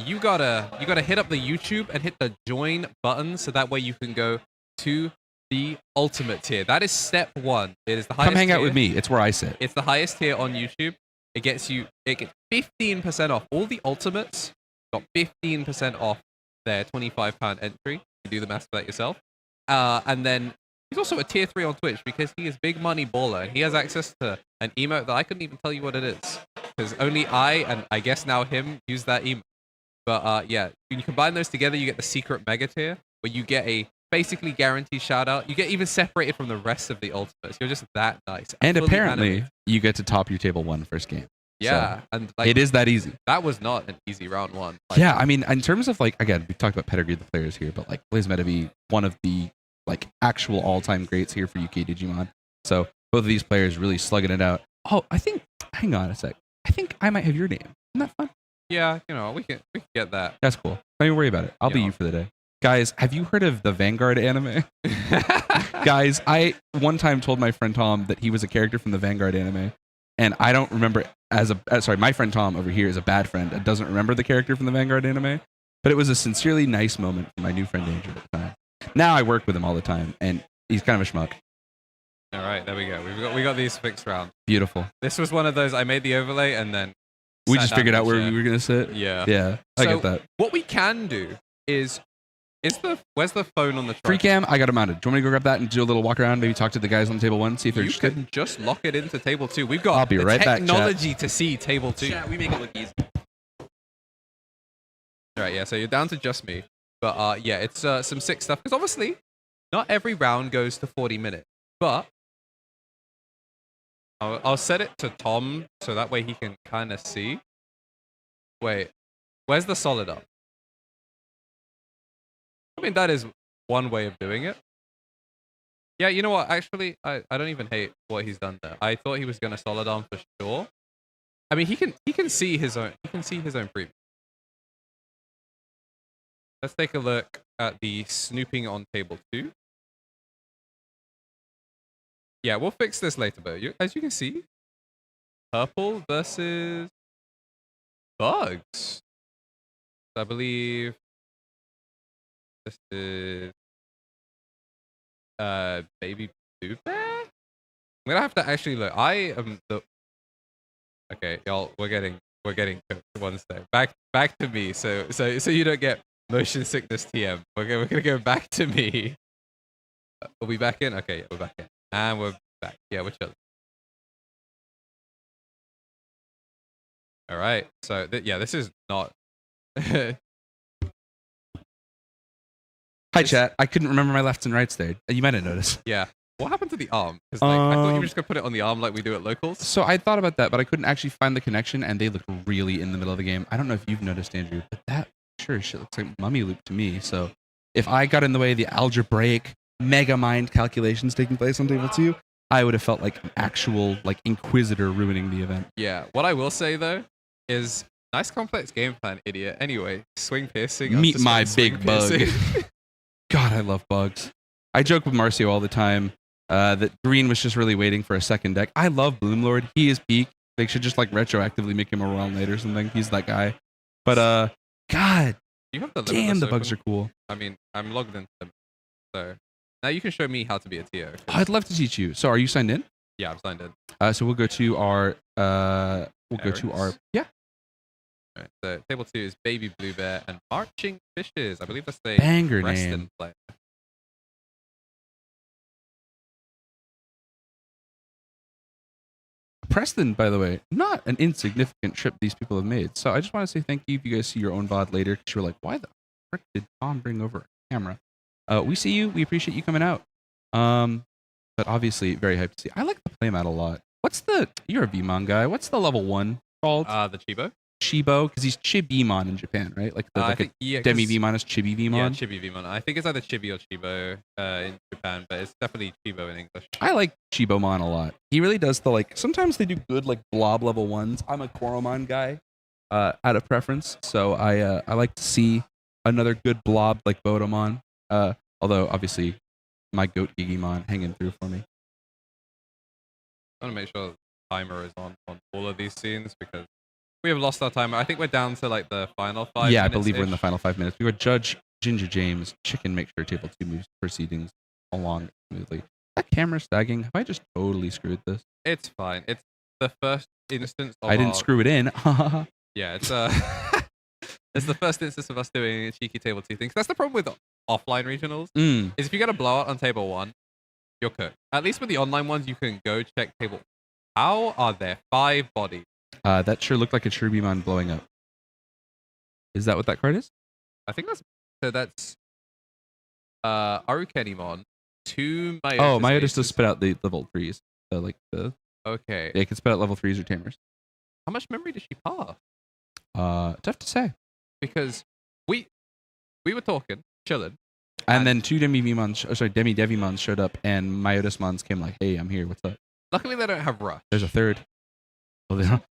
You gotta hit up the YouTube and hit the join button so that way you can go to the ultimate tier. That is step 1. It is the highest. Come hang out tier. with me. It's where I sit. It's the highest tier on YouTube. It gets 15% off. All the ultimates got 15% off their £25 entry. You do the math for that yourself. And then he's also a tier 3 on Twitch because he is big money baller and he has access to an emote that I couldn't even tell you what it is because only I and I guess now him use that emote. But yeah, when you combine those together, you get the secret mega tier, where you get a basically guaranteed shout out. You get even separated from the rest of the ultimates. You're just that nice. And fully apparently, animated. you get to top your table 1 first game. Yeah, So and like it is that easy. that was not an easy round 1. Like, Yeah, I mean, in terms of like, again, we talked about pedigree of the players here, but like BlazeMetabee, one of the like actual all-time greats here for UK Digimon. So both of these players really slugging it out. Oh, I think, hang on a sec. I think I might have your name. Isn't that fun? yeah, we can get that. That's cool. Don't even worry about it. I'll be Yeah. you for the day. Guys, have you heard of the Vanguard anime? Guys, I one time told my friend Tom that he was a character from the Vanguard anime, and I don't remember sorry, my friend Tom over here is a bad friend and doesn't remember the character from the Vanguard anime, but it was a sincerely nice moment for my new friend Andrew at the time. Now I work with him all the time, and he's kind of a schmuck. All right, there we go. We got these fixed round. Beautiful. This was one of those. I made the overlay and then We sat just down figured in out the where chair. we were gonna sit. Yeah. Yeah, I So- get that. What we can do is where's the phone on the Free truck? cam, I got it mounted. Do you want me to go grab that and do a little walk around? Maybe talk to the guys on table 1, see if they're You interested. can just lock it into table 2. We've got I'll be the right back, chat. technology to see table 2. Chat, we make it look easy. All right, yeah. So you're down to just me, but yeah, it's some sick stuff because obviously not every round goes to 40 minutes, but I'll set it to Tom so that way he can kind of see. Wait, where's the solid up? I mean, that is one way of doing it. Yeah, you know what? Actually, I don't even hate what he's done there. I thought he was gonna solid arm for sure. I mean, he can see his own preview. Let's take a look at the snooping on table 2. Yeah, we'll fix this later, but as you can see, purple versus bugs. I believe this is baby blue bear. I'm gonna have to actually look. I am the okay, y'all. We're getting cooked one step back to me. So you don't get motion sickness TM. We're gonna go back to me. Are we back in? Okay, yeah, we're back in. And we're back. Yeah, we're chilling. All right. So, yeah, this is not... Hi, chat. I couldn't remember my lefts and rights there. You might have noticed. Yeah. What happened to the arm? Because I thought you were just going to put it on the arm like we do at locals. So I thought about that, but I couldn't actually find the connection, and they look really in the middle of the game. I don't know if you've noticed, Andrew, but that sure as shit looks like mummy loop to me. So if I got in the way of the algebraic mega mind calculations taking place on table 2, I would have felt like an actual like inquisitor ruining the event. Yeah. What I will say, though, is nice complex game plan, idiot. Anyway, swing piercing. I was Meet just my going swing big bug. piercing. God, I love bugs. I joke with Marcio all the time that Green was just really waiting for a second deck. I love Bloomlord. He is peak. They should just like retroactively make him a Royal Knight or something. He's that guy. But God, You have the damn, limitless the bugs open. are cool. I mean, I'm logged into them. So now you can show me how to be a TO. 'cause- I'd love to teach you. So are you signed in? Yeah, I'm signed in. So we'll go to our yeah. All right, so table 2 is Baby Blue Bear and Marching Fishes. I believe that's the Banger Preston name. player. Preston, by the way, not an insignificant trip these people have made. So I just want to say thank you if you guys see your own VOD later, because you were like, why the frick did Tom bring over a camera? We see you. We appreciate you coming out. But obviously, very hyped to see. I like the playmat a lot. You're a Veemon guy. What's the level 1 called? The Chibo? Chibo? Because he's Chibimon in Japan, right? Like, I like think, a Demi Veemon is Chibi Veemon. Yeah, Chibi Veemon. I think it's either Chibi or Chibo in Japan, but it's definitely Chibo in English. I like Chibomon a lot. He really does the like. Sometimes they do good like blob level 1s. I'm a Koromon guy, out of preference. So I like to see another good blob like Bodomon. Although obviously my goat Digimon hanging through for me. I want to make sure the timer is on all of these scenes because we have lost our timer. I think we're down to like the final 5 Yeah, I minutes-ish. believe we're in the final 5 minutes. We got Judge Ginger James Chicken. Make sure table 2 moves proceedings along smoothly. That camera stagging. Have I just totally screwed this? It's fine. It's the first instance of I didn't our- screw it in. Yeah, it's it's the first instance of us doing a cheeky table 2 things. That's the problem with offline regionals. Is if you get a blowout on table 1, you're cooked. At least with the online ones, you can go check table. How are there 5 bodies? That sure looked like a Chirubimon blowing up. Is that what that card is? I think that's Arukenimon, 2 Myotis. Oh, Myotis aces. does spit out the level 3s. Okay. They can spit out level 3s or tamers. How much memory does she pass? Tough to say. Because we were talking, chilling. And then 2 Demi-Devimons showed up, and Myotismons came like, hey, I'm here, what's up? Luckily, they don't have Rush. There's a third. Well, they don't.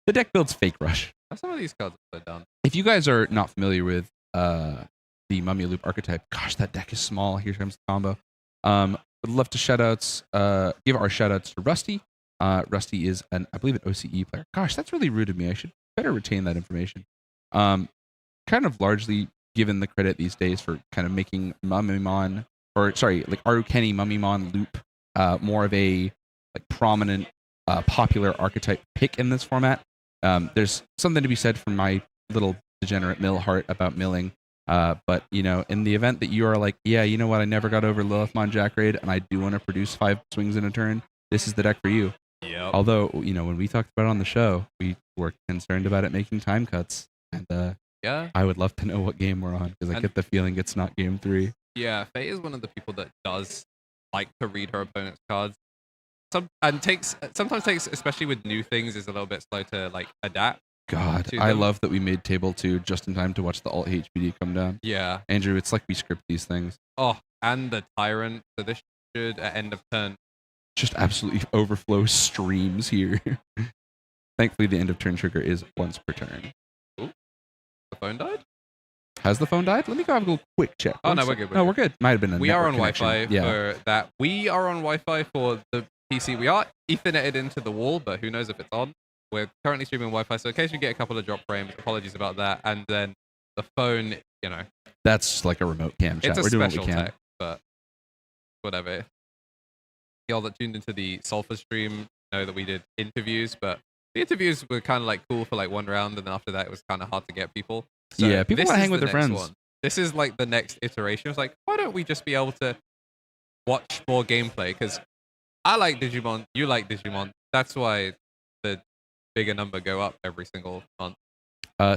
The deck builds fake Rush. Some of these cards are so dumb. If you guys are not familiar with the Mummy Loop archetype, gosh, that deck is small. Here comes the combo. Would love to give our shout-outs to Rusty. Rusty is, I believe, an OCE player. Gosh, that's really rude of me. I should better retain that information. Kind of largely given the credit these days for kind of making Arukeni Mummymon Loop more of a prominent, popular archetype pick in this format. There's something to be said from my little degenerate mill heart about milling. But, in the event that you are like, yeah, you know what, I never got over Lilithmon Jackraid, and I do want to produce 5 swings in a turn, this is the deck for you. Yep. Although, when we talked about it on the show, we were concerned about it making time cuts. And yeah, I would love to know what game we're on, because I get the feeling it's not game 3. Yeah, Faye is one of the people that does like to read her opponent's cards. Sometimes takes, especially with new things, is a little bit slow to adapt. God, I love that we made table 2 just in time to watch the alt HBD come down. Yeah. Andrew, it's like we script these things. Oh, and the Tyrant. So this should, at end of turn, just absolutely overflow streams here. Thankfully, the end of turn trigger is once per turn. Ooh. The phone died? Has the phone died? Let me go have a little quick check. Oh, no, we're good. We're good. Might have been a We are on connection. Wi-Fi for that. We are on Wi-Fi for the PC. We are Ethernetted into the wall, but who knows if it's on. We're currently streaming Wi-Fi, so in case we get a couple of drop frames, apologies about that. And then the phone, That's like a remote cam chat. It's a We're doing what we special can. tech, but whatever. Y'all that tuned into the Sulfur stream know that we did interviews, but the interviews were kind of cool for one round, and then after that it was kind of hard to get people. So yeah, people want to hang with their friends. One. This is the next iteration. It's why don't we just be able to watch more gameplay? Because I like Digimon, you like Digimon. That's why the bigger number go up every single month.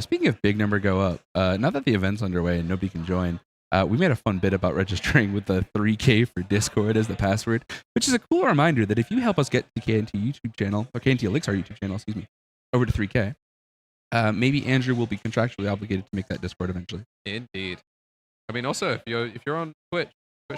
Speaking of big number go up, now that the event's underway and nobody can join, we made a fun bit about registering with the 3K for Discord as the password, which is a cool reminder that if you help us get the KNT YouTube channel, or KnTElixar YouTube channel, over to 3K, maybe Andrew will be contractually obligated to make that Discord eventually. Indeed. I mean, also, if you're on Twitch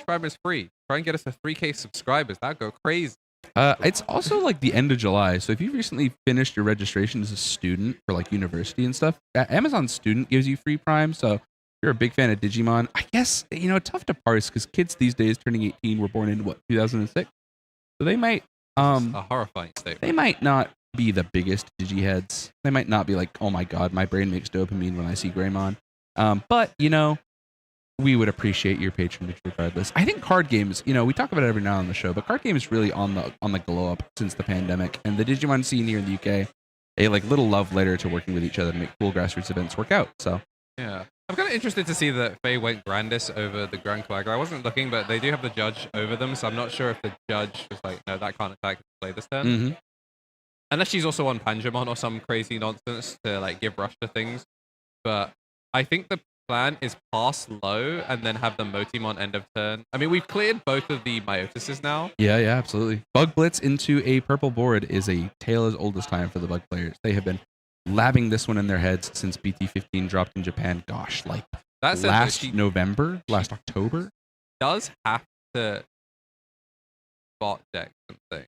Prime is free. Try and get us to 3K subscribers. That'd go crazy. It's also the end of July, so if you recently finished your registration as a student for university and stuff, Amazon Student gives you free Prime. So if you're a big fan of Digimon, I guess tough to parse because kids these days turning 18 were born in 2006, so they might a horrifying statement. They might not be the biggest Digi heads. They might not be like, oh my god, my brain makes dopamine when I see Greymon. But we would appreciate your patronage regardless. I think card games, we talk about it every now on the show, but card games really on the glow up since the pandemic, and the Digimon scene here in the UK, a little love letter to working with each other to make cool grassroots events work out. So yeah, I'm kind of interested to see that Faye went Grandis over the Grand Coagula. I wasn't looking, but they do have the judge over them, so I'm not sure if the judge was no, that can't attack play this turn. Mm-hmm. Unless she's also on Panjamon or some crazy nonsense to give rush to things. But I think the plan is pass low and then have the Motimon end of turn. I mean, we've cleared both of the Myotises now. Yeah, absolutely. Bug Blitz into a purple board is a tale as old as time for the Bug players. They have been labbing this one in their heads since BT15 dropped in Japan. Gosh, last October. Does have to bot deck something.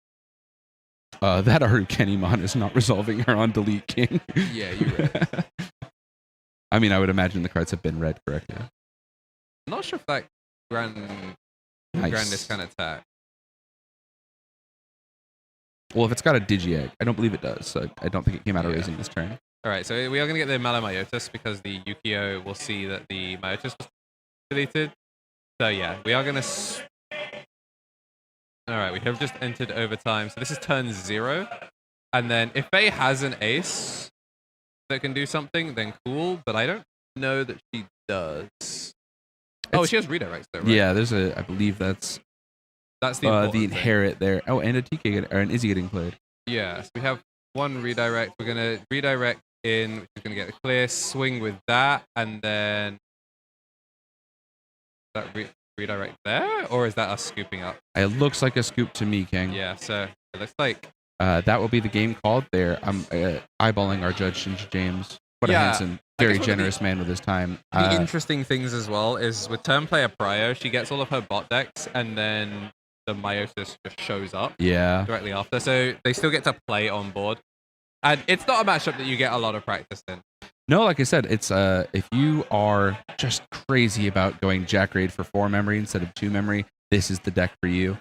That Arukenimon is not resolving her on Delete King. Yeah, you're right. I mean, I would imagine the cards have been read correctly. I'm not sure if that Grandis can attack. Well, if it's got a Digi-Egg, I don't believe it does. So I don't think it came out of raising this turn. All right, so we are going to get the Malamyotis because the Yukio will see that the Myotis was deleted. So yeah, we are going to... All right, we have just entered overtime. So this is turn 0. And then if Faye has an ace that can do something, then cool. But I don't know that she does. She has redirects though, right? Yeah, there's I believe that's the inherit there. Oh, and a TK or an Izzy getting played. Yeah, so we have one redirect. We're going to redirect in, which is going to get the clear, swing with that, and then that redirect there, or is that us scooping up? It looks like a scoop to me, King. Yeah, so it looks like that will be the game called there. I'm eyeballing our judge, Ginger James. What a handsome, very generous man with his time. The interesting things as well is with turn player Prio, she gets all of her bot decks, and then the Meiosis just shows up directly after. So they still get to play on board. And it's not a matchup that you get a lot of practice in. No, like I said, it's if you are just crazy about going Jack Raid for 4 memory instead of 2 memory, this is the deck for you.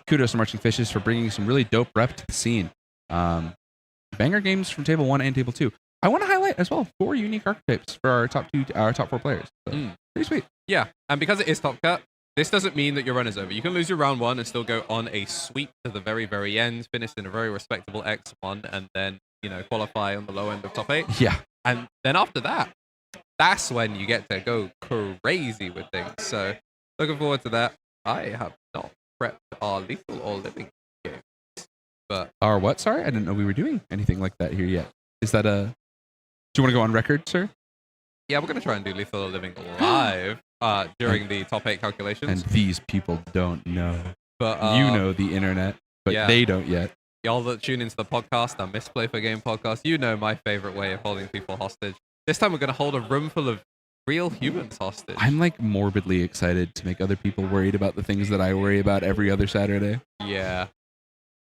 Kudos to Marching Fishes for bringing some really dope rep to the scene. Banger games from Table 1 and Table 2. I want to highlight as well 4 unique archetypes for our top 4 players. So, pretty sweet. Yeah, and because it is top cut, this doesn't mean that your run is over. You can lose your round 1 and still go on a sweep to the very, very end, finish in a very respectable X1, and then, qualify on the low end of top 8. Yeah. And then after that, that's when you get to go crazy with things. So, looking forward to that. I have not prepped our Lethal or Living games. But our what? Sorry? I didn't know we were doing anything like that here yet. Is that a... Do you want to go on record, sir? Yeah, we're going to try and do Lethal or Living live during the top 8 calculations. And these people don't know. But you know the internet, but they don't yet. Y'all that tune into the podcast, our Misplay for Game podcast, you know my favorite way of holding people hostage. This time we're going to hold a room full of real humans hostage. I'm like morbidly excited to make other people worried about the things that I worry about every other Saturday. Yeah.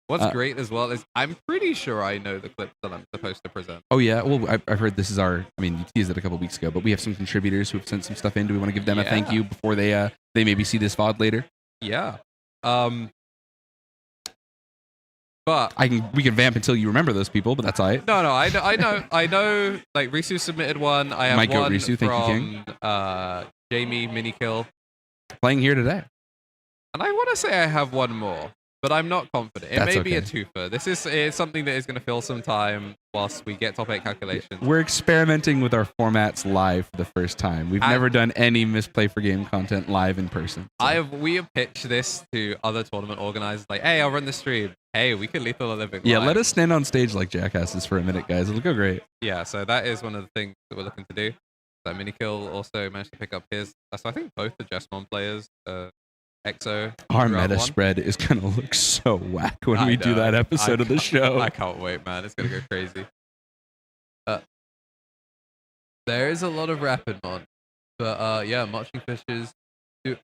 What's great as well is I'm pretty sure I know the clips that I'm supposed to present. Oh, yeah. Well, I've heard this is our... I mean, you teased it a couple weeks ago, but we have some contributors who have sent some stuff in. Do we want to give them a thank you before they maybe see this VOD later? Yeah. But we can vamp until you remember those people, but that's all right. No, I know. Like Risu submitted one. I have one Risu, from thank you, Jamie Minikill playing here today, and I want to say I have one more, but I'm not confident. It may be a twofer. This is something that is going to fill some time whilst we get top 8 calculations. We're experimenting with our formats live for the first time. We've never done any Misplay for Game content live in person. So. We have pitched this to other tournament organizers, like, hey, I'll run the stream. Hey, we can Lethal or Living. Yeah, let us stand on stage like jackasses for a minute, guys. It'll go great. Yeah, so that is one of the things that we're looking to do. So Minikill also managed to pick up his. So I think both the Jesmon players, EXO. Our meta spread is going to look so whack when we do that episode of the show. I can't wait, man. It's going to go crazy. There is a lot of Rapidmon. But yeah, Marching Fishes. Are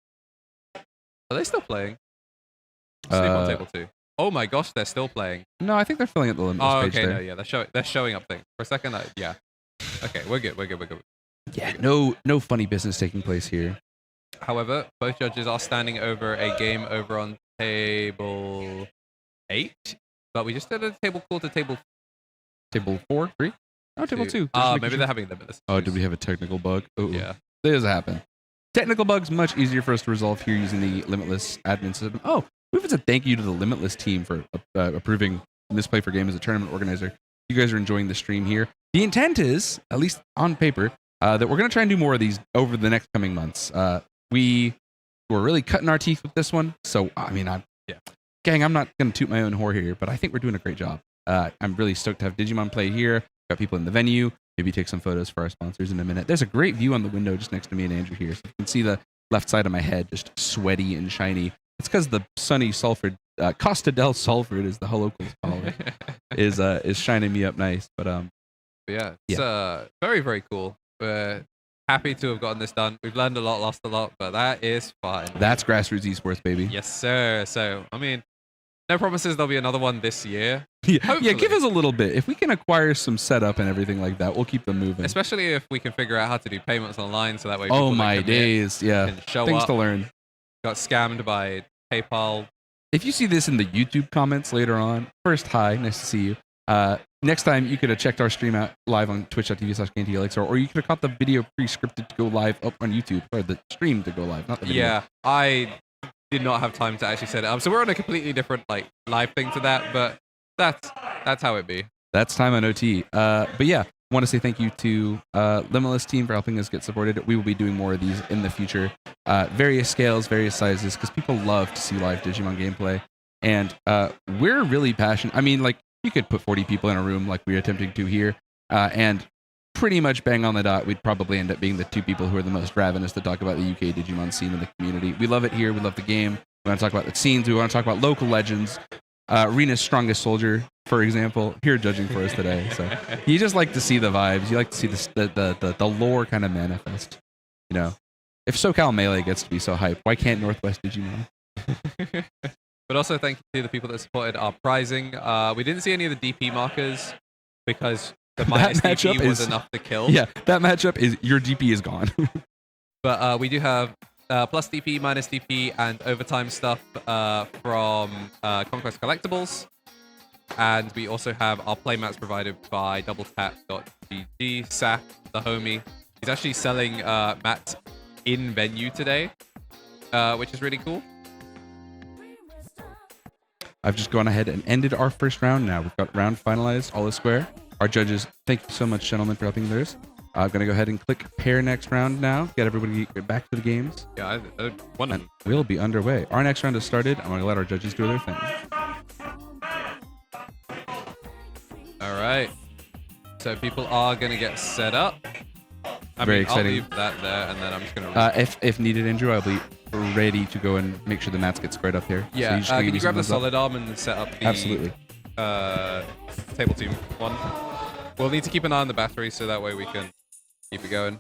they still playing? Sleep on Table 2. Oh my gosh, they're still playing. No, I think they're filling up the Limitless page there. No, yeah, they're showing up things. For a second, yeah. Okay, we're good. Yeah, no funny business taking place here. However, both judges are standing over a game over on Table 8, but we just did a table call to Table 4, 3? No, Table 2. Maybe they're having Limitless. Oh, did we have a technical bug? Ooh. Yeah. This happen. Technical bugs much easier for us to resolve here using the Limitless admin system. Oh, we have to thank you to the Limitless team for approving Misplay for Game as a tournament organizer. You guys are enjoying the stream here. The intent is, at least on paper, that we're going to try and do more of these over the next coming months. We were really cutting our teeth with this one. So, I mean, gang, I'm not going to toot my own horn here, but I think we're doing a great job. I'm really stoked to have Digimon play here. Got people in the venue. Maybe take some photos for our sponsors in a minute. There's a great view on the window just next to me and Andrew here. So you can see the left side of my head just sweaty and shiny. It's because the sunny Salford, Costa del Salford, as the locals call it, is shining me up nice. But yeah, it's very, very cool. We're happy to have gotten this done. We've learned a lot, lost a lot, but that is fine. That's grassroots esports, baby. Yes, sir. So, I mean, no promises there'll be another one this year. Yeah, give us a little bit. If we can acquire some setup and everything like that, we'll keep them moving. Especially if we can figure out how to do payments online, so that way. Oh my days! Yeah, things to learn. Got scammed by PayPal. If you see this in the YouTube comments later on, first, hi, nice to see you. Next time, you could have checked our stream out live on twitch.tv/KnTElixar, or you could have caught the video pre-scripted to go live up on YouTube, or the stream to go live, not the video. Yeah, I did not have time to actually set it up, so we're on a completely different live thing to that, but that's how it be. That's time on OT. But yeah, want to say thank you to Limitless team for helping us get supported. We will be doing more of these in the future. Various scales, various sizes, because people love to see live Digimon gameplay. And we're really passionate. I mean, you could put 40 people in a room like we're attempting to here. And pretty much bang on the dot, we'd probably end up being the two people who are the most ravenous to talk about the UK Digimon scene in the community. We love it here. We love the game. We want to talk about the scenes. We want to talk about local legends. Rena's strongest soldier, for example, here judging for us today. So you just like to see the vibes. You like to see the lore kind of manifest. You know, if SoCal Melee gets to be so hyped, why can't Northwest Digimon? But also thank you to the people that supported our prizing. We didn't see any of the DP markers because the minus DP was enough to kill. Yeah, that matchup is your DP is gone. But we do have plus DP, minus DP, and overtime stuff from Conquest Collectibles. And we also have our playmats provided by DoubleTap.gg. Saf, the homie, he's actually selling mats in venue today, which is really cool. I've just gone ahead and ended our first round now. We've got round finalized, all is square. Our judges, thank you so much, gentlemen, for helping theirs. I'm going to go ahead and click pair next round now. Get everybody back to the games. Yeah, one of them. We'll be underway. Our next round has started. I'm going to let our judges do their thing. All right. So people are going to get set up. Very exciting. I'll leave that there, and then I'm just going to... if needed, Andrew, I'll be ready to go and make sure the mats get squared up here. Yeah, so can you grab the solid arm and set up the... Absolutely. Table team one. We'll need to keep an eye on the battery so that way we can keep it going.